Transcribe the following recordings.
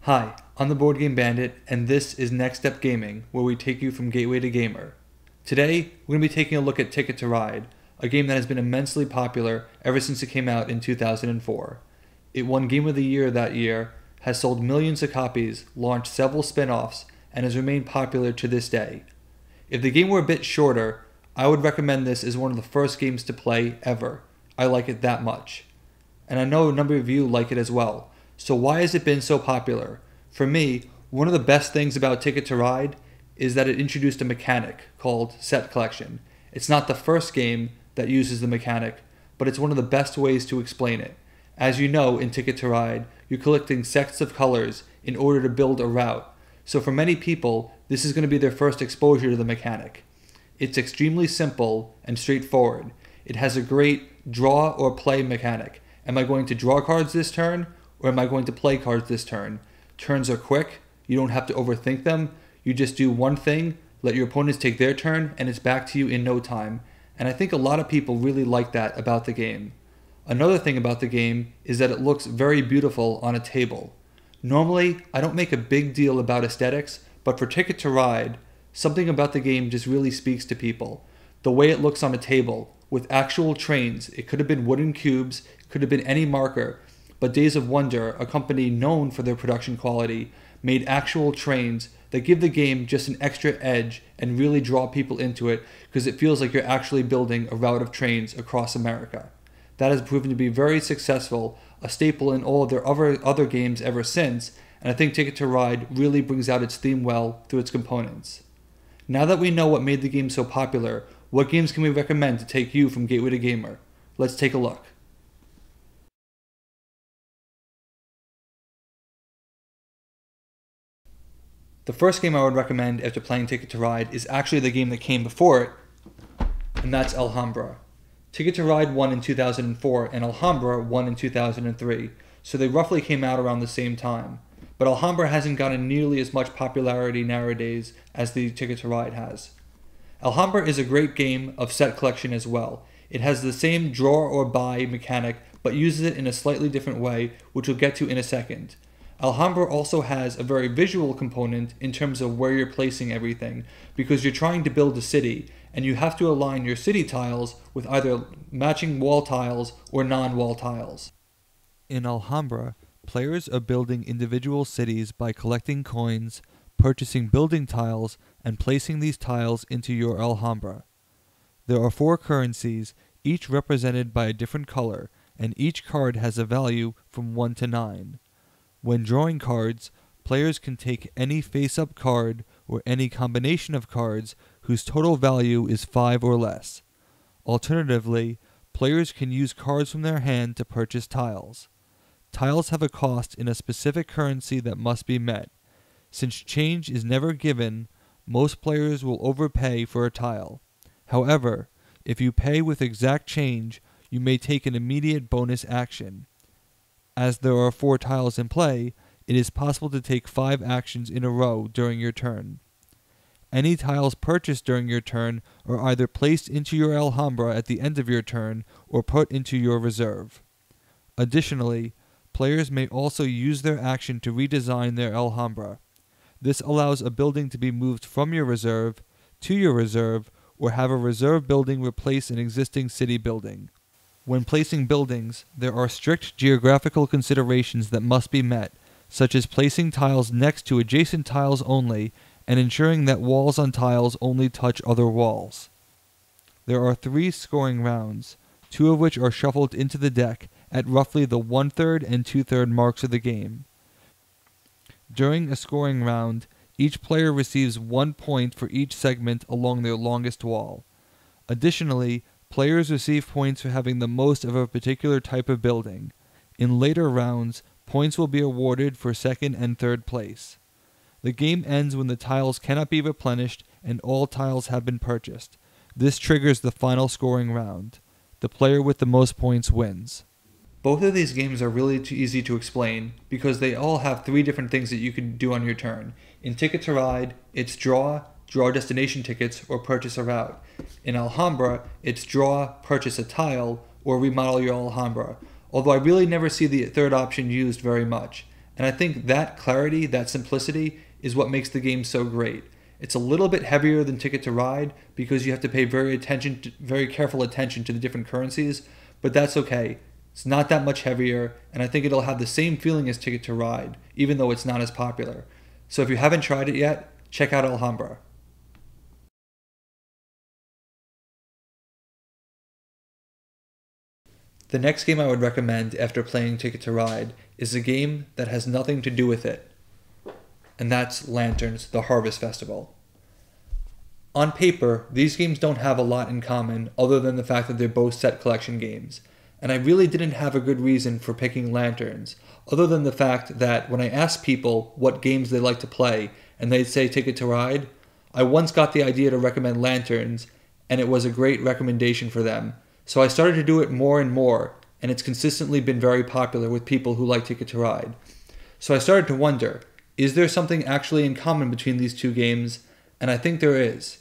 Hi, I'm the Board Game Bandit, and this is Next Step Gaming, where we take you from gateway to gamer. Today, we're going to be taking a look at Ticket to Ride, a game that has been immensely popular ever since it came out in 2004. It won Game of the Year that year, has sold millions of copies, launched several spin-offs, and has remained popular to this day. If the game were a bit shorter, I would recommend this as one of the first games to play ever. I like it that much. And I know a number of you like it as well. So why has it been so popular? For me, one of the best things about Ticket to Ride is that it introduced a mechanic called set collection. It's not the first game that uses the mechanic, but it's one of the best ways to explain it. As you know, in Ticket to Ride, you're collecting sets of colors in order to build a route. So for many people, this is going to be their first exposure to the mechanic. It's extremely simple and straightforward. It has a great draw or play mechanic. Am I going to draw cards this turn, or am I going to play cards this turn? Turns are quick. You don't have to overthink them. You just do one thing, let your opponents take their turn, and it's back to you in no time. And I think a lot of people really like that about the game. Another thing about the game is that it looks very beautiful on a table. Normally, I don't make a big deal about aesthetics, but for Ticket to Ride, something about the game just really speaks to people. The way it looks on a table, with actual trains. It could have been wooden cubes, it could have been any marker, but Days of Wonder, a company known for their production quality, made actual trains that give the game just an extra edge and really draw people into it because it feels like you're actually building a route of trains across America. That has proven to be very successful, a staple in all of their other games ever since, and I think Ticket to Ride really brings out its theme well through its components. Now that we know what made the game so popular, what games can we recommend to take you from gateway to gamer? Let's take a look. The first game I would recommend after playing Ticket to Ride is actually the game that came before it, and that's Alhambra. Ticket to Ride won in 2004 and Alhambra won in 2003, so they roughly came out around the same time. But Alhambra hasn't gotten nearly as much popularity nowadays as the Ticket to Ride has. Alhambra is a great game of set collection as well. It has the same draw or buy mechanic, but uses it in a slightly different way, which we'll get to in a second. Alhambra also has a very visual component in terms of where you're placing everything, because you're trying to build a city, and you have to align your city tiles with either matching wall tiles or non-wall tiles. In Alhambra, players are building individual cities by collecting coins, purchasing building tiles, and placing these tiles into your Alhambra. There are 4 currencies, each represented by a different color, and each card has a value from 1 to 9. When drawing cards, players can take any face-up card or any combination of cards whose total value is 5 or less. Alternatively, players can use cards from their hand to purchase tiles. Tiles have a cost in a specific currency that must be met. Since change is never given, most players will overpay for a tile. However, if you pay with exact change, you may take an immediate bonus action. As there are 4 tiles in play, it is possible to take 5 actions in a row during your turn. Any tiles purchased during your turn are either placed into your Alhambra at the end of your turn or put into your reserve. Additionally, players may also use their action to redesign their Alhambra. This allows a building to be moved from your reserve to your reserve or have a reserve building replace an existing city building. When placing buildings, there are strict geographical considerations that must be met, such as placing tiles next to adjacent tiles only and ensuring that walls on tiles only touch other walls. There are 3 scoring rounds, 2 of which are shuffled into the deck at roughly the 1/3 and 2/3 marks of the game. During a scoring round, each player receives 1 point for each segment along their longest wall. Additionally, players receive points for having the most of a particular type of building. In later rounds, points will be awarded for 2nd and 3rd place. The game ends when the tiles cannot be replenished and all tiles have been purchased. This triggers the final scoring round. The player with the most points wins. Both of these games are really too easy to explain because they all have 3 different things that you can do on your turn. In Ticket to Ride, it's draw destination tickets, or purchase a route. In Alhambra, it's draw, purchase a tile, or remodel your Alhambra, although I really never see the third option used very much. And I think that clarity, that simplicity, is what makes the game so great. It's a little bit heavier than Ticket to Ride because you have to pay very careful attention to the different currencies, but that's okay. It's not that much heavier, and I think it'll have the same feeling as Ticket to Ride, even though it's not as popular. So if you haven't tried it yet, check out Alhambra. The next game I would recommend after playing Ticket to Ride is a game that has nothing to do with it, and that's Lanterns, the Harvest Festival. On paper, these games don't have a lot in common other than the fact that they're both set collection games, and I really didn't have a good reason for picking Lanterns, other than the fact that when I asked people what games they like to play and they'd say Ticket to Ride, I once got the idea to recommend Lanterns, and it was a great recommendation for them. So I started to do it more and more, and it's consistently been very popular with people who like Ticket to Ride. So I started to wonder, is there something actually in common between these two games? And I think there is.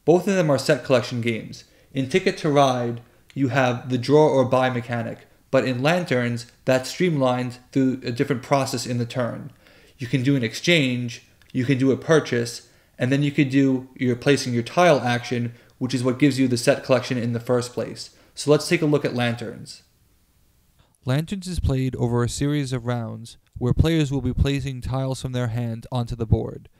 Both of them are set collection games. In Ticket to Ride, you have the draw or buy mechanic, but in Lanterns, that's streamlined through a different process in the turn. You can do an exchange, you can do a purchase, and then you can do your placing your tile action, which is what gives you the set collection in the first place. So let's take a look at Lanterns. Lanterns is played over a series of rounds where players will be placing tiles from their hand onto the board.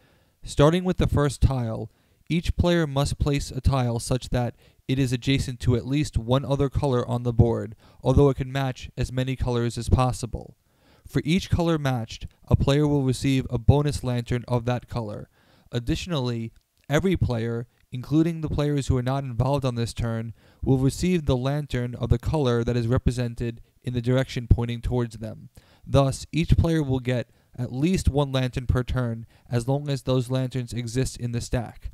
Starting with the first tile, each player must place a tile such that it is adjacent to at least one other color on the board, although it can match as many colors as possible. For each color matched, a player will receive a bonus lantern of that color. Additionally, every player, including the players who are not involved on this turn, will receive the lantern of the color that is represented in the direction pointing towards them. Thus, each player will get at least one lantern per turn as long as those lanterns exist in the stack.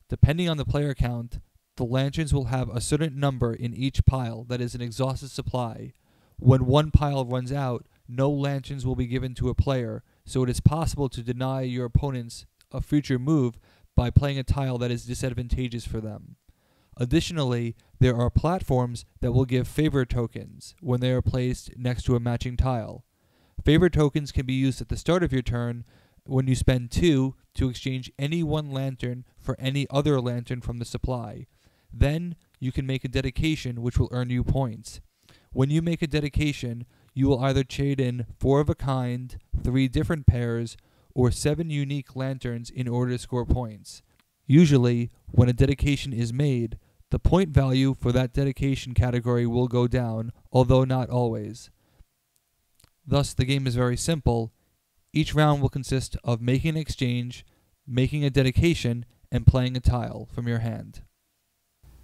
Depending on the player count, the lanterns will have a certain number in each pile that is an exhausted supply. When one pile runs out, no lanterns will be given to a player, so it is possible to deny your opponents a future move by playing a tile that is disadvantageous for them. Additionally, there are platforms that will give favor tokens when they are placed next to a matching tile. Favor tokens can be used at the start of your turn when you spend 2 to exchange any one lantern for any other lantern from the supply. Then you can make a dedication which will earn you points. When you make a dedication, you will either trade in 4 of a kind, 3 different pairs, or 7 unique lanterns in order to score points. Usually, when a dedication is made, the point value for that dedication category will go down, although not always. Thus, the game is very simple. Each round will consist of making an exchange, making a dedication, and playing a tile from your hand.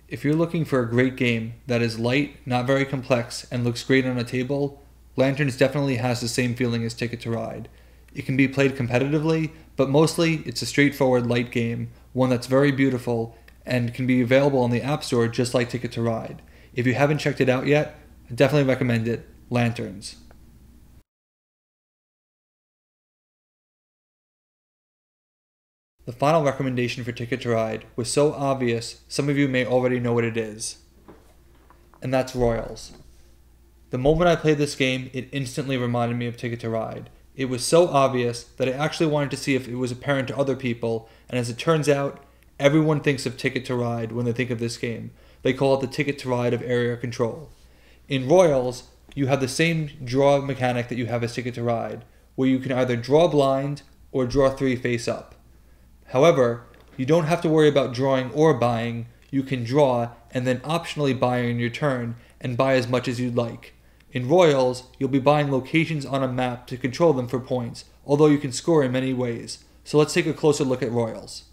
If you're looking for a great game that is light, not very complex, and looks great on a table, Lanterns definitely has the same feeling as Ticket to Ride. It can be played competitively, but mostly it's a straightforward light game, one that's very beautiful, and can be available on the App Store just like Ticket to Ride. If you haven't checked it out yet, I definitely recommend it. Lanterns. The final recommendation for Ticket to Ride was so obvious, some of you may already know what it is. And that's Royals. The moment I played this game, it instantly reminded me of Ticket to Ride. It was so obvious that I actually wanted to see if it was apparent to other people, and as it turns out, everyone thinks of Ticket to Ride when they think of this game. They call it the Ticket to Ride of area control. In Royals, you have the same draw mechanic that you have as Ticket to Ride, where you can either draw blind or draw 3 face up. However, you don't have to worry about drawing or buying. You can draw and then optionally buy on your turn and buy as much as you'd like. In Royals, you'll be buying locations on a map to control them for points, although you can score in many ways. So let's take a closer look at Royals.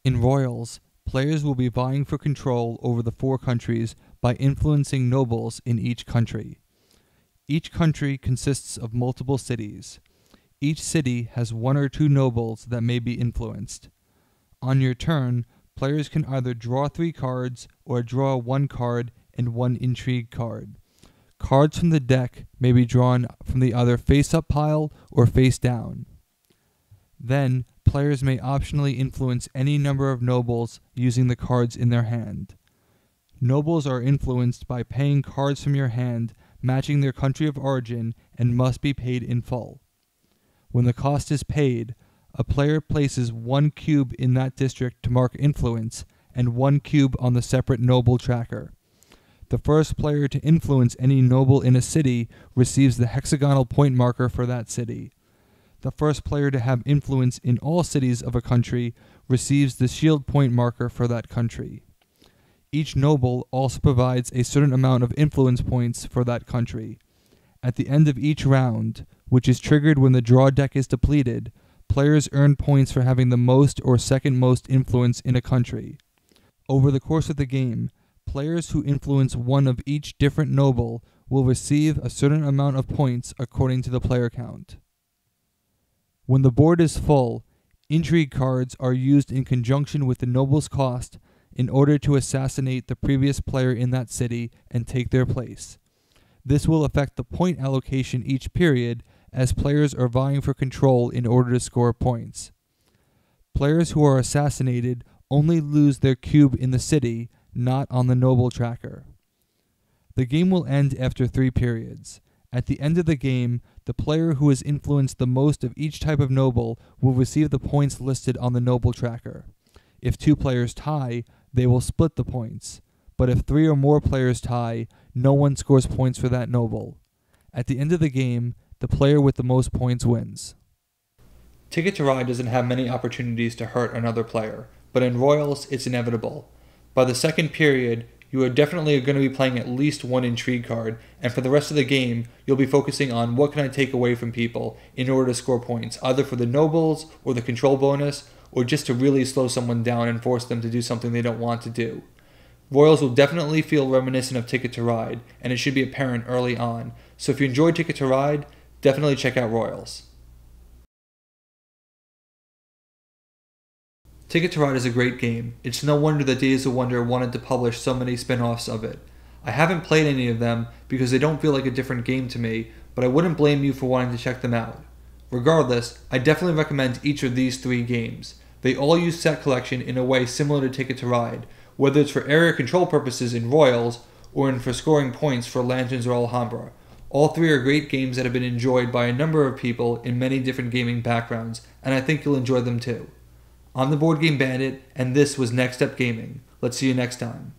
In Royals, players will be vying for control over the 4 countries by influencing nobles in each country. Each country consists of multiple cities. Each city has 1 or 2 nobles that may be influenced. On your turn, players can either draw 3 cards or draw 1 card and 1 intrigue card. Cards from the deck may be drawn from the either face-up pile or face-down. Then, players may optionally influence any number of nobles using the cards in their hand. Nobles are influenced by paying cards from your hand matching their country of origin and must be paid in full. When the cost is paid, a player places 1 cube in that district to mark influence and 1 cube on the separate noble tracker. The first player to influence any noble in a city receives the hexagonal point marker for that city. The first player to have influence in all cities of a country receives the shield point marker for that country. Each noble also provides a certain amount of influence points for that country. At the end of each round, which is triggered when the draw deck is depleted, players earn points for having the most or second most influence in a country. Over the course of the game, players who influence one of each different noble will receive a certain amount of points according to the player count. When the board is full, intrigue cards are used in conjunction with the noble's cost in order to assassinate the previous player in that city and take their place. This will affect the point allocation each period, as players are vying for control in order to score points. Players who are assassinated only lose their cube in the city, not on the noble tracker. The game will end after 3 periods. At the end of the game, the player who has influenced the most of each type of noble will receive the points listed on the noble tracker. If 2 players tie, they will split the points. But if 3 or more players tie, no one scores points for that noble. At the end of the game, the player with the most points wins. Ticket to Ride doesn't have many opportunities to hurt another player, but in Royals, it's inevitable. By the second period, you are definitely going to be playing at least 1 intrigue card, and for the rest of the game, you'll be focusing on what can I take away from people in order to score points, either for the nobles or the control bonus, or just to really slow someone down and force them to do something they don't want to do. Royals will definitely feel reminiscent of Ticket to Ride, and it should be apparent early on, so if you enjoyed Ticket to Ride, definitely check out Royals. Ticket to Ride is a great game. It's no wonder that Days of Wonder wanted to publish so many spin-offs of it. I haven't played any of them because they don't feel like a different game to me, but I wouldn't blame you for wanting to check them out. Regardless, I definitely recommend each of these 3 games. They all use set collection in a way similar to Ticket to Ride, whether it's for area control purposes in Royals or for scoring points for Lanterns or Alhambra. All 3 are great games that have been enjoyed by a number of people in many different gaming backgrounds, and I think you'll enjoy them too. I'm the Board Game Bandit, and this was Next Step Gaming. Let's see you next time.